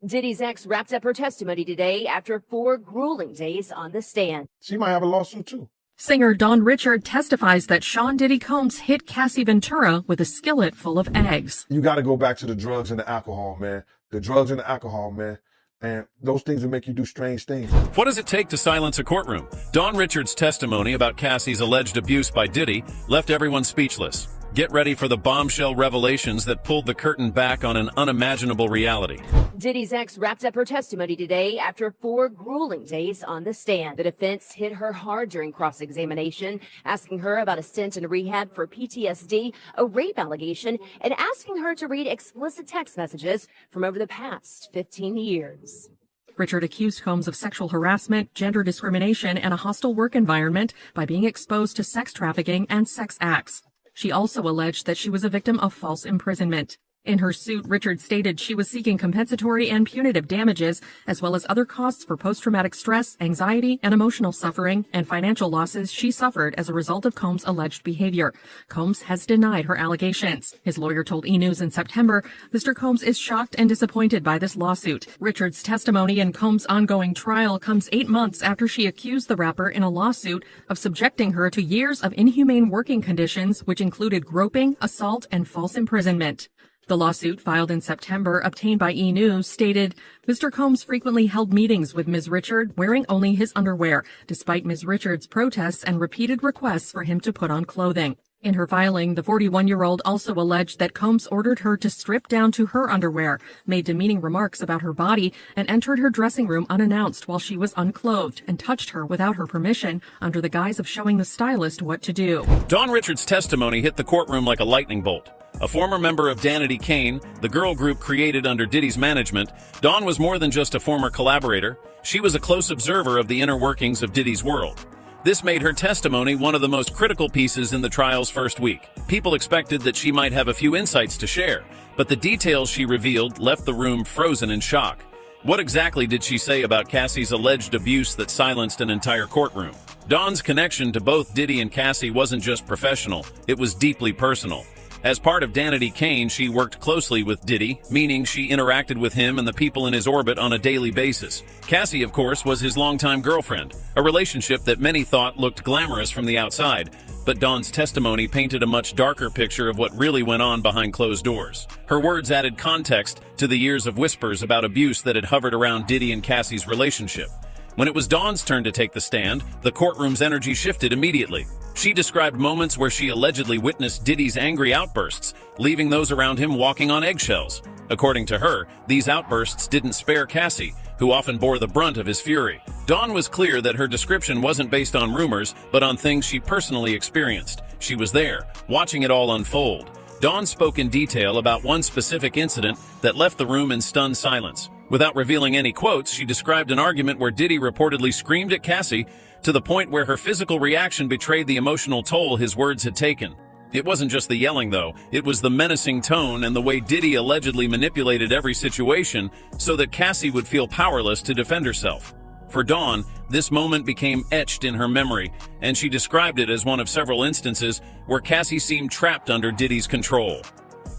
Diddy's ex wrapped up her testimony today after 4 grueling days on the stand. She might have a lawsuit too. Singer Don Richard testifies that Sean Diddy Combs hit Cassie Ventura with a skillet full of eggs. You got to go back to the drugs and the alcohol, man. The drugs and the alcohol, man. And those things will make you do strange things. What does it take to silence a courtroom? Don Richard's testimony about Cassie's alleged abuse by Diddy left everyone speechless. Get ready for the bombshell revelations that pulled the curtain back on an unimaginable reality. Diddy's ex wrapped up her testimony today after 4 grueling days on the stand. The defense hit her hard during cross-examination, asking her about a stint in rehab for PTSD, a rape allegation, and asking her to read explicit text messages from over the past 15 years. Richard accused Combs of sexual harassment, gender discrimination, and a hostile work environment by being exposed to sex trafficking and sex acts. She also alleged that she was a victim of false imprisonment. In her suit, Richard stated she was seeking compensatory and punitive damages, as well as other costs for post-traumatic stress, anxiety, and emotional suffering, and financial losses she suffered as a result of Combs' alleged behavior. Combs has denied her allegations. His lawyer told E! News in September, Mr. Combs is shocked and disappointed by this lawsuit. Richard's testimony in Combs' ongoing trial comes 8 months after she accused the rapper in a lawsuit of subjecting her to years of inhumane working conditions, which included groping, assault, and false imprisonment. The lawsuit, filed in September, obtained by E! News, stated, Mr. Combs frequently held meetings with Ms. Richard wearing only his underwear, despite Ms. Richard's protests and repeated requests for him to put on clothing. In her filing, the 41-year-old also alleged that Combs ordered her to strip down to her underwear, made demeaning remarks about her body, and entered her dressing room unannounced while she was unclothed, and touched her without her permission under the guise of showing the stylist what to do. Don Richard's testimony hit the courtroom like a lightning bolt. A former member of Danity Kane, the girl group created under Diddy's management, Dawn was more than just a former collaborator. She was a close observer of the inner workings of Diddy's world. This made her testimony one of the most critical pieces in the trial's first week. People expected that she might have a few insights to share, but the details she revealed left the room frozen in shock. What exactly did she say about Cassie's alleged abuse that silenced an entire courtroom? Dawn's connection to both Diddy and Cassie wasn't just professional, it was deeply personal. As part of Danity Kane, she worked closely with Diddy, meaning she interacted with him and the people in his orbit on a daily basis. Cassie, of course, was his longtime girlfriend, a relationship that many thought looked glamorous from the outside, but Dawn's testimony painted a much darker picture of what really went on behind closed doors. Her words added context to the years of whispers about abuse that had hovered around Diddy and Cassie's relationship. When it was Dawn's turn to take the stand, the courtroom's energy shifted immediately. She described moments where she allegedly witnessed Diddy's angry outbursts, leaving those around him walking on eggshells. According to her, these outbursts didn't spare Cassie, who often bore the brunt of his fury. Dawn was clear that her description wasn't based on rumors, but on things she personally experienced. She was there, watching it all unfold. Dawn spoke in detail about one specific incident that left the room in stunned silence. Without revealing any quotes, she described an argument where Diddy reportedly screamed at Cassie to the point where her physical reaction betrayed the emotional toll his words had taken. It wasn't just the yelling, though. It was the menacing tone and the way Diddy allegedly manipulated every situation so that Cassie would feel powerless to defend herself. For Dawn, this moment became etched in her memory, and she described it as one of several instances where Cassie seemed trapped under Diddy's control.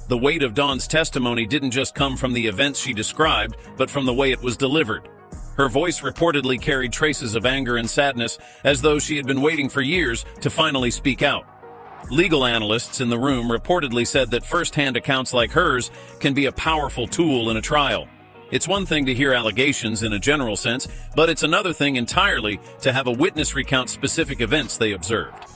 The weight of Dawn's testimony didn't just come from the events she described, but from the way it was delivered. Her voice reportedly carried traces of anger and sadness, as though she had been waiting for years to finally speak out. Legal analysts in the room reportedly said that first-hand accounts like hers can be a powerful tool in a trial. It's one thing to hear allegations in a general sense, but it's another thing entirely to have a witness recount specific events they observed.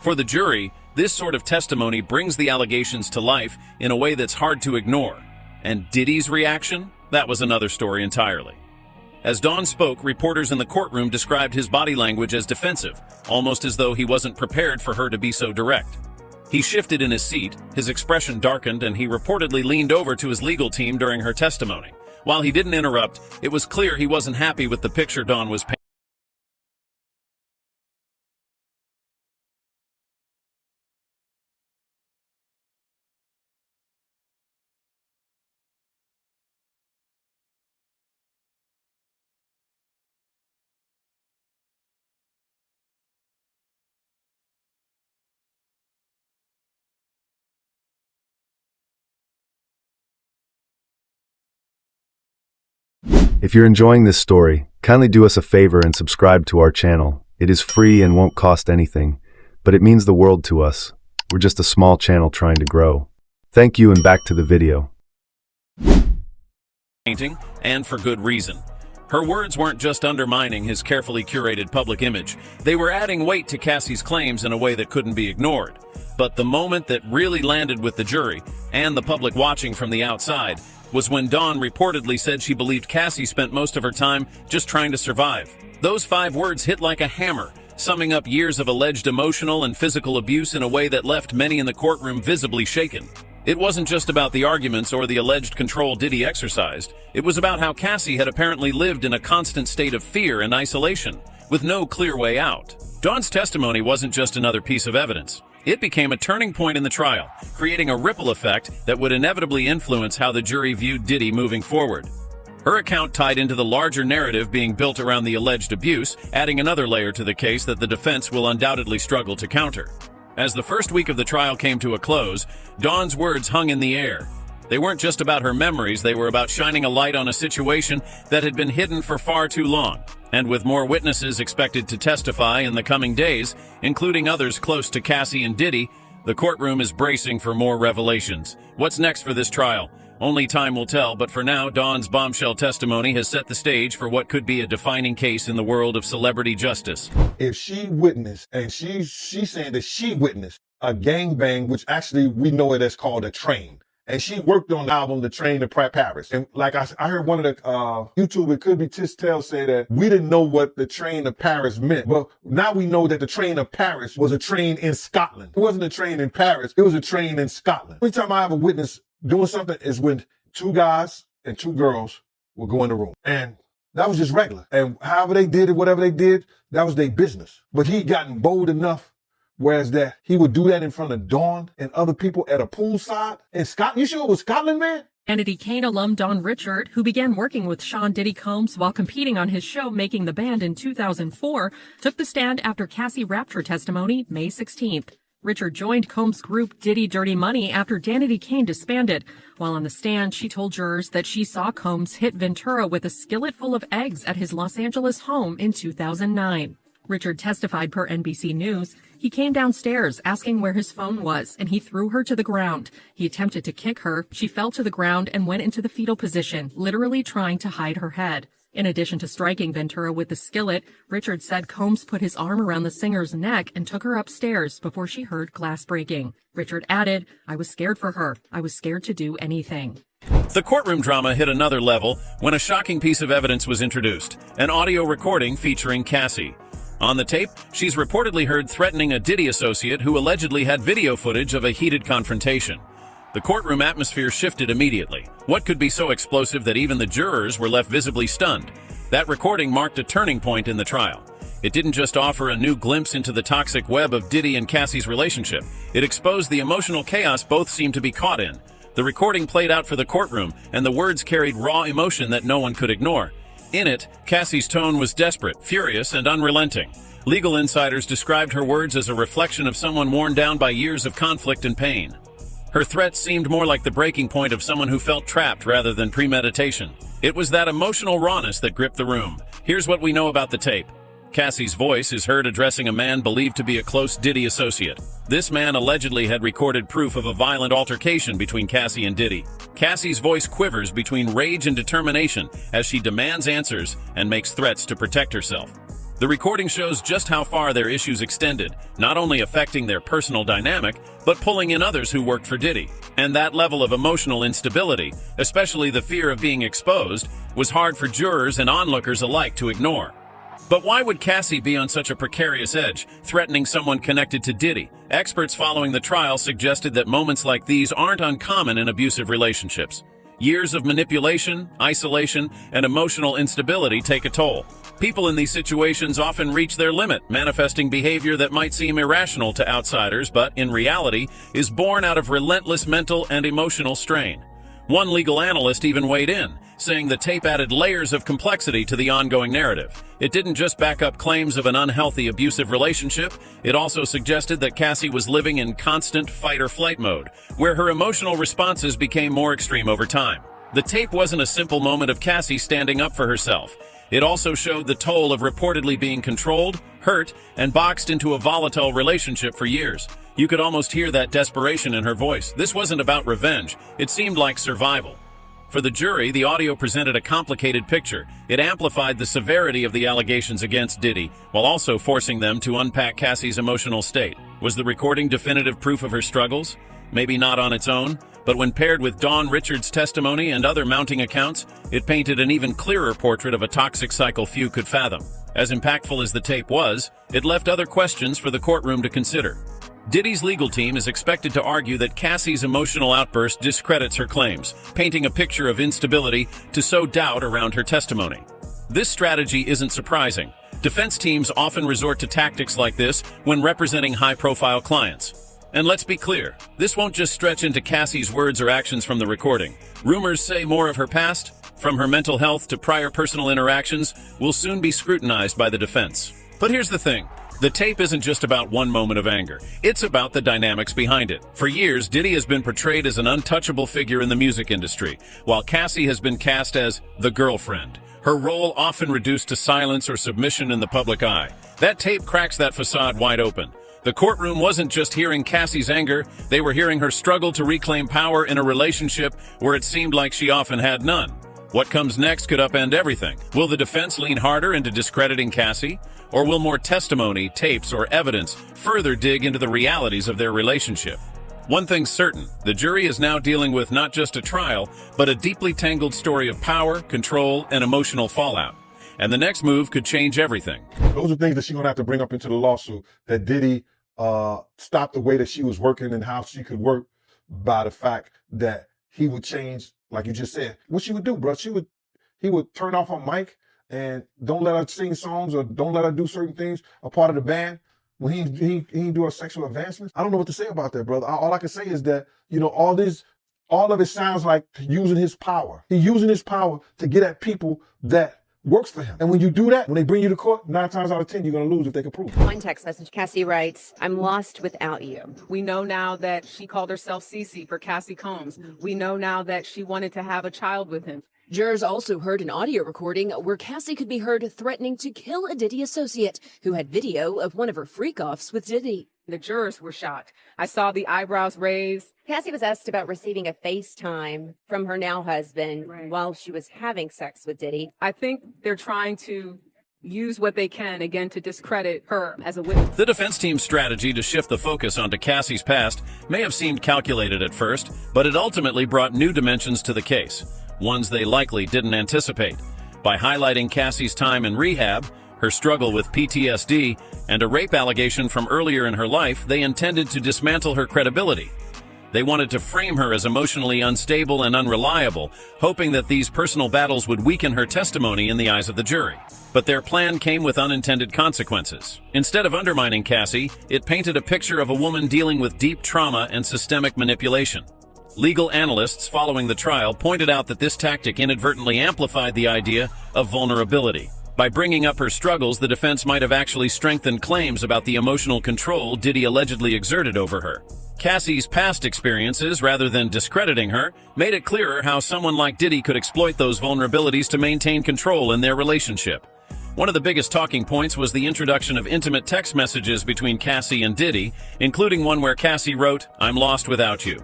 For the jury, this sort of testimony brings the allegations to life in a way that's hard to ignore. And Diddy's reaction? That was another story entirely. As Dawn spoke, reporters in the courtroom described his body language as defensive, almost as though he wasn't prepared for her to be so direct. He shifted in his seat, his expression darkened, and he reportedly leaned over to his legal team during her testimony. While he didn't interrupt, it was clear he wasn't happy with the picture Dawn was painting. If you're enjoying this story, kindly do us a favor and subscribe to our channel. It is free and won't cost anything, but it means the world to us. We're just a small channel trying to grow. Thank you, and back to the video. Painting, and for good reason. Her words weren't just undermining his carefully curated public image, they were adding weight to Cassie's claims in a way that couldn't be ignored. But the moment that really landed with the jury, and the public watching from the outside, was when Dawn reportedly said she believed Cassie spent most of her time just trying to survive. Those 5 words hit like a hammer, summing up years of alleged emotional and physical abuse in a way that left many in the courtroom visibly shaken. It wasn't just about the arguments or the alleged control Diddy exercised. It was about how Cassie had apparently lived in a constant state of fear and isolation, with no clear way out. Dawn's testimony wasn't just another piece of evidence. It became a turning point in the trial, creating a ripple effect that would inevitably influence how the jury viewed Diddy moving forward. Her account tied into the larger narrative being built around the alleged abuse, adding another layer to the case that the defense will undoubtedly struggle to counter. As the first week of the trial came to a close, Dawn's words hung in the air. They weren't just about her memories, they were about shining a light on a situation that had been hidden for far too long. And with more witnesses expected to testify in the coming days, including others close to Cassie and Diddy, the courtroom is bracing for more revelations. What's next for this trial? Only time will tell, but for now, Dawn's bombshell testimony has set the stage for what could be a defining case in the world of celebrity justice. If she witnessed, and she's saying that she witnessed a gangbang, which actually we know it as called a train. And she worked on the album, The Train to Paris. And like I heard one of the YouTube, it could be Tistel, say that we didn't know what the train to Paris meant. But now we know that the train to Paris was a train in Scotland. It wasn't a train in Paris. It was a train in Scotland. Every time I have a witness doing something is when 2 guys and 2 girls will go in the room. And that was just regular. And however they did it, whatever they did, that was their business. But he'd gotten bold enough, whereas that he would do that in front of Dawn and other people at a poolside in Scotland. You sure it was Scotland, man? Danity Kane alum Don Richard, who began working with Sean Diddy Combs while competing on his show Making the Band in 2004, took the stand after Cassie wrapped her testimony May 16th. Richard joined Combs' group Diddy Dirty Money after Danity Kane disbanded. While on the stand, she told jurors that she saw Combs hit Ventura with a skillet full of eggs at his Los Angeles home in 2009. Richard testified per NBC News. He came downstairs asking where his phone was, and he threw her to the ground. He attempted to kick her. She fell to the ground and went into the fetal position, literally trying to hide her head. In addition to striking Ventura with the skillet, Richard said Combs put his arm around the singer's neck and took her upstairs before she heard glass breaking. Richard added, "I was scared for her. I was scared to do anything." The courtroom drama hit another level when a shocking piece of evidence was introduced, an audio recording featuring Cassie. On the tape, she's reportedly heard threatening a Diddy associate who allegedly had video footage of a heated confrontation. The courtroom atmosphere shifted immediately. What could be so explosive that even the jurors were left visibly stunned? That recording marked a turning point in the trial. It didn't just offer a new glimpse into the toxic web of Diddy and Cassie's relationship. It exposed the emotional chaos both seemed to be caught in. The recording played out for the courtroom, and the words carried raw emotion that no one could ignore. In it, Cassie's tone was desperate, furious, and unrelenting. Legal insiders described her words as a reflection of someone worn down by years of conflict and pain. Her threats seemed more like the breaking point of someone who felt trapped rather than premeditation. It was that emotional rawness that gripped the room. Here's what we know about the tape. Cassie's voice is heard addressing a man believed to be a close Diddy associate. This man allegedly had recorded proof of a violent altercation between Cassie and Diddy. Cassie's voice quivers between rage and determination as she demands answers and makes threats to protect herself. The recording shows just how far their issues extended, not only affecting their personal dynamic, but pulling in others who worked for Diddy. And that level of emotional instability, especially the fear of being exposed, was hard for jurors and onlookers alike to ignore. But why would Cassie be on such a precarious edge, threatening someone connected to Diddy? Experts following the trial suggested that moments like these aren't uncommon in abusive relationships. Years of manipulation, isolation, and emotional instability take a toll. People in these situations often reach their limit, manifesting behavior that might seem irrational to outsiders, but in reality is born out of relentless mental and emotional strain. One legal analyst even weighed in, saying the tape added layers of complexity to the ongoing narrative. It didn't just back up claims of an unhealthy, abusive relationship, it also suggested that Cassie was living in constant fight-or-flight mode, where her emotional responses became more extreme over time. The tape wasn't a simple moment of Cassie standing up for herself. It also showed the toll of reportedly being controlled, hurt, and boxed into a volatile relationship for years. You could almost hear that desperation in her voice. This wasn't about revenge. It seemed like survival. For the jury, the audio presented a complicated picture. It amplified the severity of the allegations against Diddy, while also forcing them to unpack Cassie's emotional state. Was the recording definitive proof of her struggles? Maybe not on its own, but when paired with Dawn Richards' testimony and other mounting accounts, it painted an even clearer portrait of a toxic cycle few could fathom. As impactful as the tape was, it left other questions for the courtroom to consider. Diddy's legal team is expected to argue that Cassie's emotional outburst discredits her claims, painting a picture of instability to sow doubt around her testimony. This strategy isn't surprising. Defense teams often resort to tactics like this when representing high-profile clients. And let's be clear, this won't just stretch into Cassie's words or actions from the recording. Rumors say more of her past, from her mental health to prior personal interactions, will soon be scrutinized by the defense. But here's the thing. The tape isn't just about one moment of anger. It's about the dynamics behind it. For years, Diddy has been portrayed as an untouchable figure in the music industry, while Cassie has been cast as the girlfriend. Her role often reduced to silence or submission in the public eye. That tape cracks that facade wide open. The courtroom wasn't just hearing Cassie's anger, they were hearing her struggle to reclaim power in a relationship where it seemed like she often had none. What comes next could upend everything. Will the defense lean harder into discrediting Cassie? Or will more testimony, tapes, or evidence further dig into the realities of their relationship? One thing's certain, the jury is now dealing with not just a trial, but a deeply tangled story of power, control, and emotional fallout. And the next move could change everything. Those are things that she's going to have to bring up into the lawsuit, that Diddy stopped the way that she was working and how she could work by the fact that he would change, like you just said. What she would do, bro, he would turn off her mic and don't let her sing songs or don't let her do certain things, a part of the band, when he do her sexual advancements. I don't know what to say about that, brother. All I can say is that, all of it sounds like using his power. He's using his power to get at people that works for him. And when you do that, when they bring you to court, 9 times out of 10, you're going to lose if they can prove it. One text message, Cassie writes, "I'm lost without you." We know now that she called herself Cece for Cassie Combs. We know now that she wanted to have a child with him. Jurors also heard an audio recording where Cassie could be heard threatening to kill a Diddy associate who had video of one of her freak-offs with Diddy. The jurors were shocked. I saw the eyebrows raised. Cassie was asked about receiving a FaceTime from her now husband while she was having sex with Diddy. I think they're trying to use what they can, again, to discredit her as a witness. The defense team's strategy to shift the focus onto Cassie's past may have seemed calculated at first, but it ultimately brought new dimensions to the case, ones they likely didn't anticipate. By highlighting Cassie's time in rehab, her struggle with PTSD, and a rape allegation from earlier in her life, they intended to dismantle her credibility. They wanted to frame her as emotionally unstable and unreliable, hoping that these personal battles would weaken her testimony in the eyes of the jury. But their plan came with unintended consequences. Instead of undermining Cassie, it painted a picture of a woman dealing with deep trauma and systemic manipulation. Legal analysts following the trial pointed out that this tactic inadvertently amplified the idea of vulnerability. By bringing up her struggles, the defense might have actually strengthened claims about the emotional control Diddy allegedly exerted over her. Cassie's past experiences, rather than discrediting her, made it clearer how someone like Diddy could exploit those vulnerabilities to maintain control in their relationship. One of the biggest talking points was the introduction of intimate text messages between Cassie and Diddy, including one where Cassie wrote, "I'm lost without you."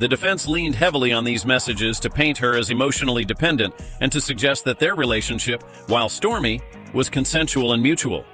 The defense leaned heavily on these messages to paint her as emotionally dependent and to suggest that their relationship, while stormy, was consensual and mutual.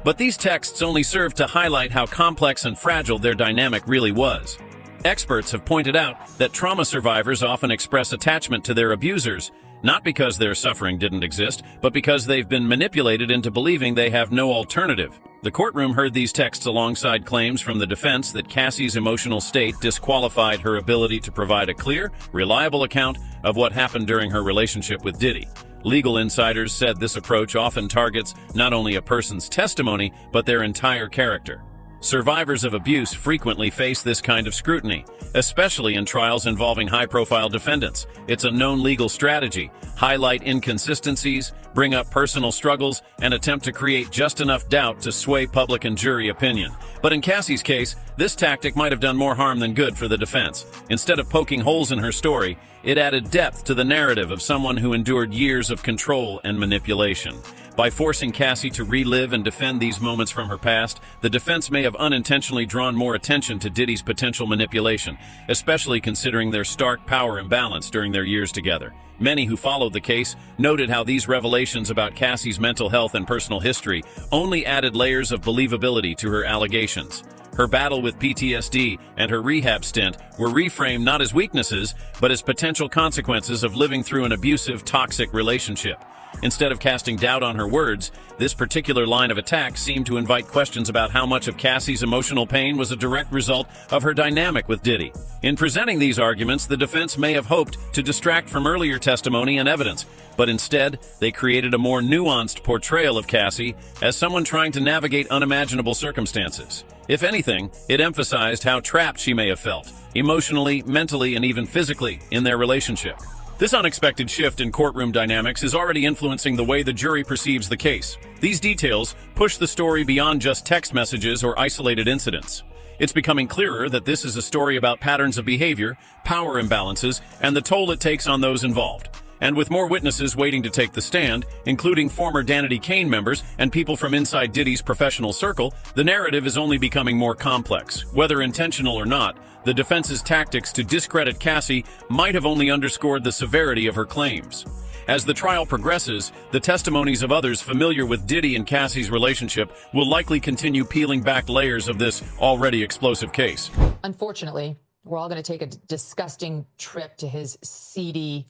But these texts only served to highlight how complex and fragile their dynamic really was. Experts have pointed out that trauma survivors often express attachment to their abusers, not because their suffering didn't exist, but because they've been manipulated into believing they have no alternative. The courtroom heard these texts alongside claims from the defense that Cassie's emotional state disqualified her ability to provide a clear, reliable account of what happened during her relationship with Diddy. Legal insiders said this approach often targets not only a person's testimony, but their entire character. Survivors of abuse frequently face this kind of scrutiny, especially in trials involving high-profile defendants. It's a known legal strategy: highlight inconsistencies, bring up personal struggles, and attempt to create just enough doubt to sway public and jury opinion. But in Cassie's case, this tactic might have done more harm than good for the defense. Instead of poking holes in her story, it added depth to the narrative of someone who endured years of control and manipulation. By forcing Cassie to relive and defend these moments from her past, the defense may have unintentionally drawn more attention to Diddy's potential manipulation, especially considering their stark power imbalance during their years together. Many who followed the case noted how these revelations about Cassie's mental health and personal history only added layers of believability to her allegations. Her battle with PTSD and her rehab stint were reframed not as weaknesses, but as potential consequences of living through an abusive, toxic relationship. Instead of casting doubt on her words, this particular line of attack seemed to invite questions about how much of Cassie's emotional pain was a direct result of her dynamic with Diddy. In presenting these arguments, the defense may have hoped to distract from earlier testimony and evidence, but instead, they created a more nuanced portrayal of Cassie as someone trying to navigate unimaginable circumstances. If anything, it emphasized how trapped she may have felt, emotionally, mentally, and even physically, in their relationship. This unexpected shift in courtroom dynamics is already influencing the way the jury perceives the case. These details push the story beyond just text messages or isolated incidents. It's becoming clearer that this is a story about patterns of behavior, power imbalances, and the toll it takes on those involved. And with more witnesses waiting to take the stand, including former Danity Kane members and people from inside Diddy's professional circle, the narrative is only becoming more complex. Whether intentional or not, the defense's tactics to discredit Cassie might have only underscored the severity of her claims. As the trial progresses, the testimonies of others familiar with Diddy and Cassie's relationship will likely continue peeling back layers of this already explosive case. Unfortunately, we're all going to take a disgusting trip to his seedy,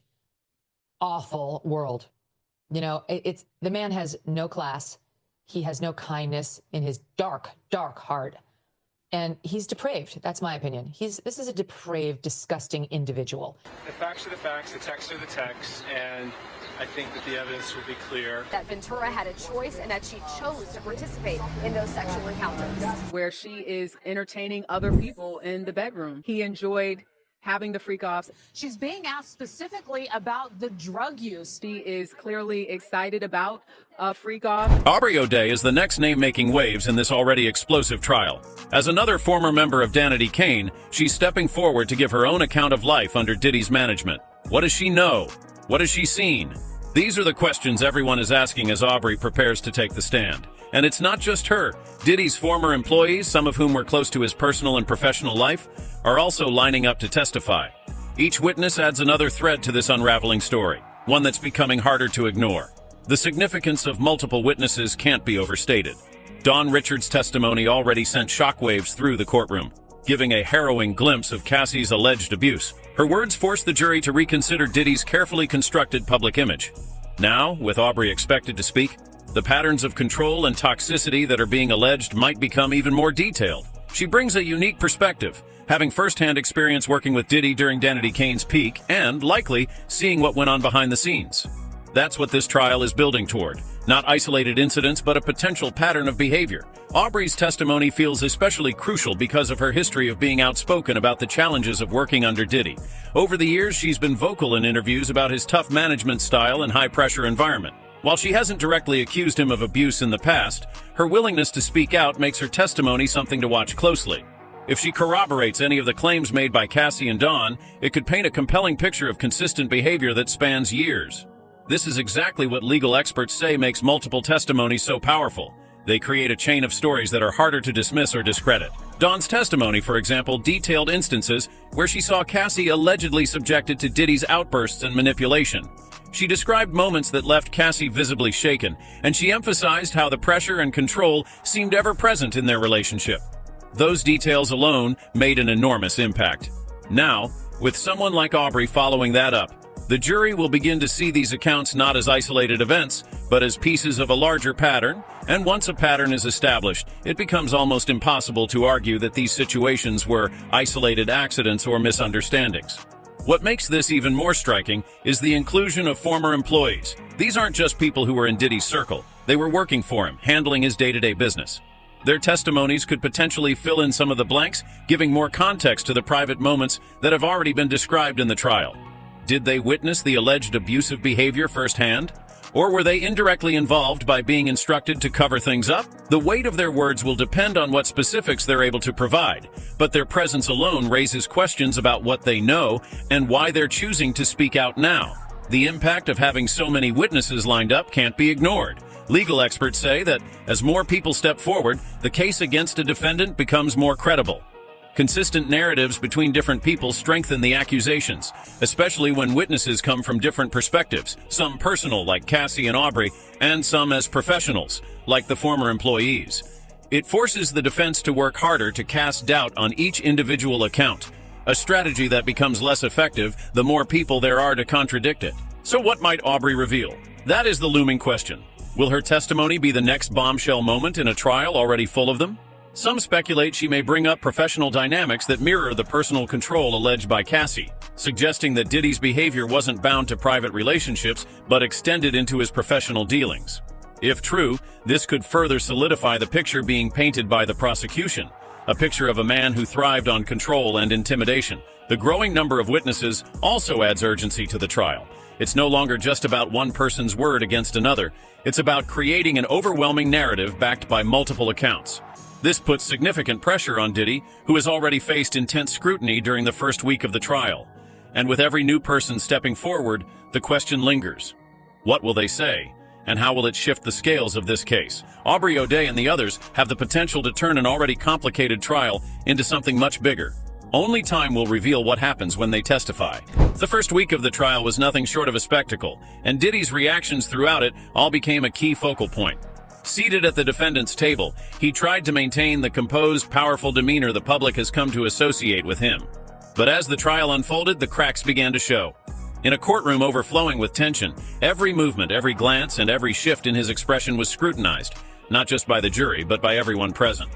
awful world. You know, the man has no class. He has no kindness in his dark, dark heart. And he's depraved. That's my opinion. This is a depraved, disgusting individual. The facts are the facts, the texts are the texts, and I think that the evidence will be clear. That Ventura had a choice and that she chose to participate in those sexual encounters. Where she is entertaining other people in the bedroom. He enjoyed having the freak-offs. She's being asked specifically about the drug use. She is clearly excited about a freak-off. Aubrey O'Day is the next name making waves in this already explosive trial. As another former member of Danity Kane, she's stepping forward to give her own account of life under Diddy's management. What does she know? What has she seen? These are the questions everyone is asking as Aubrey prepares to take the stand. And it's not just her. Diddy's former employees, some of whom were close to his personal and professional life, are also lining up to testify. Each witness adds another thread to this unraveling story, one that's becoming harder to ignore. The significance of multiple witnesses can't be overstated. Dawn Richards' testimony already sent shockwaves through the courtroom, giving a harrowing glimpse of Cassie's alleged abuse. Her words forced the jury to reconsider Diddy's carefully constructed public image. Now, with Aubrey expected to speak, the patterns of control and toxicity that are being alleged might become even more detailed. She brings a unique perspective, having first-hand experience working with Diddy during Danity Kane's peak and, likely, seeing what went on behind the scenes. That's what this trial is building toward. Not isolated incidents, but a potential pattern of behavior. Aubrey's testimony feels especially crucial because of her history of being outspoken about the challenges of working under Diddy. Over the years, she's been vocal in interviews about his tough management style and high-pressure environment. While she hasn't directly accused him of abuse in the past, her willingness to speak out makes her testimony something to watch closely. If she corroborates any of the claims made by Cassie and Dawn, it could paint a compelling picture of consistent behavior that spans years. This is exactly what legal experts say makes multiple testimonies so powerful. They create a chain of stories that are harder to dismiss or discredit. Dawn's testimony, for example, detailed instances where she saw Cassie allegedly subjected to Diddy's outbursts and manipulation. She described moments that left Cassie visibly shaken, and she emphasized how the pressure and control seemed ever present in their relationship. Those details alone made an enormous impact. Now, with someone like Aubrey following that up, the jury will begin to see these accounts not as isolated events, but as pieces of a larger pattern, and once a pattern is established, it becomes almost impossible to argue that these situations were isolated accidents or misunderstandings. What makes this even more striking is the inclusion of former employees. These aren't just people who were in Diddy's circle. They were working for him, handling his day-to-day business. Their testimonies could potentially fill in some of the blanks, giving more context to the private moments that have already been described in the trial. Did they witness the alleged abusive behavior firsthand? Or were they indirectly involved by being instructed to cover things up? The weight of their words will depend on what specifics they're able to provide, but their presence alone raises questions about what they know and why they're choosing to speak out now. The impact of having so many witnesses lined up can't be ignored. Legal experts say that as more people step forward, the case against a defendant becomes more credible. Consistent narratives between different people strengthen the accusations, especially when witnesses come from different perspectives, some personal like Cassie and Aubrey, and some as professionals, like the former employees. It forces the defense to work harder to cast doubt on each individual account, a strategy that becomes less effective the more people there are to contradict it. So what might Aubrey reveal? That is the looming question. Will her testimony be the next bombshell moment in a trial already full of them? Some speculate she may bring up professional dynamics that mirror the personal control alleged by Cassie, suggesting that Diddy's behavior wasn't bound to private relationships but extended into his professional dealings. If true, this could further solidify the picture being painted by the prosecution, a picture of a man who thrived on control and intimidation. The growing number of witnesses also adds urgency to the trial. It's no longer just about one person's word against another. It's about creating an overwhelming narrative backed by multiple accounts. This puts significant pressure on Diddy, who has already faced intense scrutiny during the first week of the trial. And with every new person stepping forward, the question lingers. What will they say? And how will it shift the scales of this case? Aubrey O'Day and the others have the potential to turn an already complicated trial into something much bigger. Only time will reveal what happens when they testify. The first week of the trial was nothing short of a spectacle, and Diddy's reactions throughout it all became a key focal point. Seated at the defendant's table, he tried to maintain the composed, powerful demeanor the public has come to associate with him. But as the trial unfolded, the cracks began to show. In a courtroom overflowing with tension, every movement, every glance, and every shift in his expression was scrutinized, not just by the jury, but by everyone present.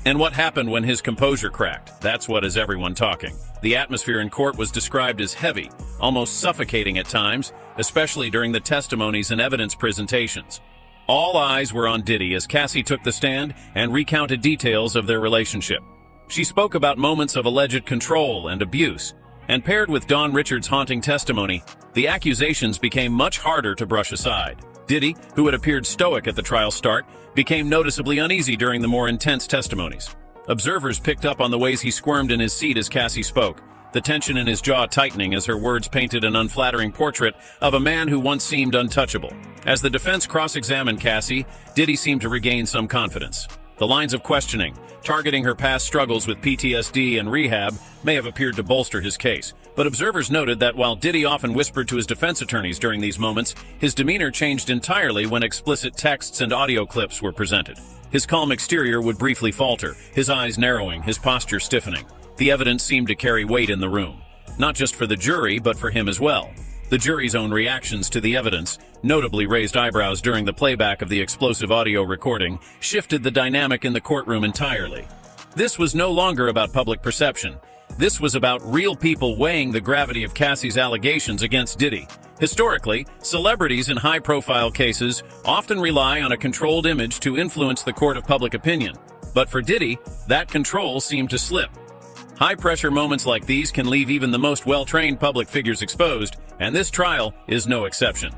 And what happened when his composure cracked? That's what has everyone talking. The atmosphere in court was described as heavy, almost suffocating at times, especially during the testimonies and evidence presentations. All eyes were on Diddy as Cassie took the stand and recounted details of their relationship. She spoke about moments of alleged control and abuse, and paired with Don Richards' haunting testimony, the accusations became much harder to brush aside. Diddy, who had appeared stoic at the trial start, became noticeably uneasy during the more intense testimonies. Observers picked up on the ways he squirmed in his seat as Cassie spoke, the tension in his jaw tightening as her words painted an unflattering portrait of a man who once seemed untouchable. As the defense cross-examined Cassie, Diddy seemed to regain some confidence. The lines of questioning, targeting her past struggles with PTSD and rehab, may have appeared to bolster his case. But observers noted that while Diddy often whispered to his defense attorneys during these moments, his demeanor changed entirely when explicit texts and audio clips were presented. His calm exterior would briefly falter, his eyes narrowing, his posture stiffening. The evidence seemed to carry weight in the room, not just for the jury, but for him as well. The jury's own reactions to the evidence, notably raised eyebrows during the playback of the explosive audio recording, shifted the dynamic in the courtroom entirely. This was no longer about public perception. This was about real people weighing the gravity of Cassie's allegations against Diddy. Historically, celebrities in high-profile cases often rely on a controlled image to influence the court of public opinion. But for Diddy, that control seemed to slip. High-pressure moments like these can leave even the most well-trained public figures exposed, and this trial is no exception.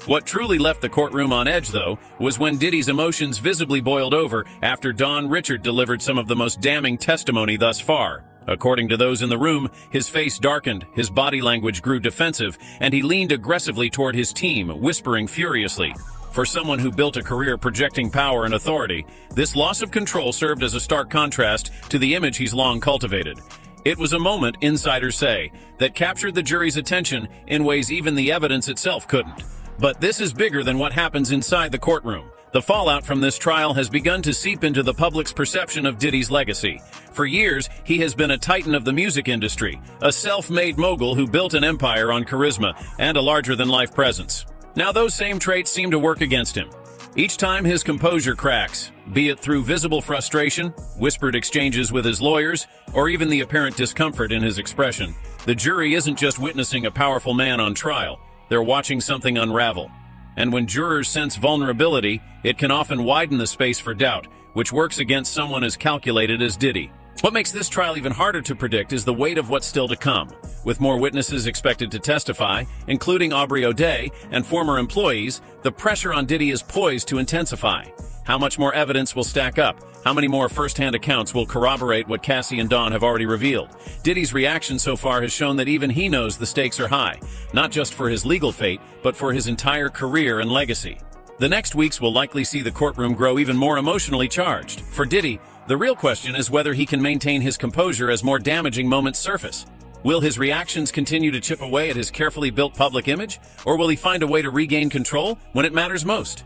What truly left the courtroom on edge, though, was when Diddy's emotions visibly boiled over after Don Richard delivered some of the most damning testimony thus far. According to those in the room, his face darkened, his body language grew defensive, and he leaned aggressively toward his team, whispering furiously. For someone who built a career projecting power and authority, this loss of control served as a stark contrast to the image he's long cultivated. It was a moment, insiders say, that captured the jury's attention in ways even the evidence itself couldn't. But this is bigger than what happens inside the courtroom. The fallout from this trial has begun to seep into the public's perception of Diddy's legacy. For years, he has been a titan of the music industry, a self-made mogul who built an empire on charisma and a larger-than-life presence. Now those same traits seem to work against him. Each time his composure cracks, be it through visible frustration, whispered exchanges with his lawyers, or even the apparent discomfort in his expression, the jury isn't just witnessing a powerful man on trial, they're watching something unravel. And when jurors sense vulnerability, it can often widen the space for doubt, which works against someone as calculated as Diddy. What makes this trial even harder to predict is the weight of what's still to come. With more witnesses expected to testify, including Aubrey O'Day and former employees, the pressure on Diddy is poised to intensify. How much more evidence will stack up? How many more first-hand accounts will corroborate what Cassie and Don have already revealed? Diddy's reaction so far has shown that even he knows the stakes are high, not just for his legal fate, but for his entire career and legacy. The next weeks will likely see the courtroom grow even more emotionally charged. For Diddy, the real question is whether he can maintain his composure as more damaging moments surface. Will his reactions continue to chip away at his carefully built public image, or will he find a way to regain control when it matters most?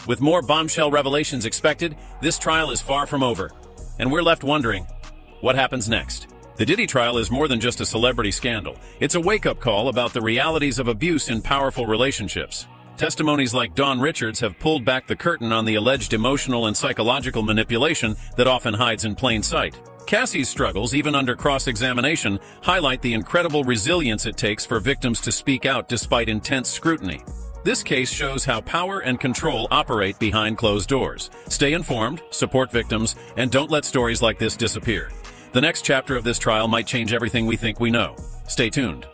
With more bombshell revelations expected, this trial is far from over. And we're left wondering, what happens next? The Diddy trial is more than just a celebrity scandal. It's a wake-up call about the realities of abuse in powerful relationships. Testimonies like Dawn Richards have pulled back the curtain on the alleged emotional and psychological manipulation that often hides in plain sight. Cassie's struggles, even under cross-examination, highlight the incredible resilience it takes for victims to speak out despite intense scrutiny. This case shows how power and control operate behind closed doors. Stay informed, support victims, and don't let stories like this disappear. The next chapter of this trial might change everything we think we know. Stay tuned.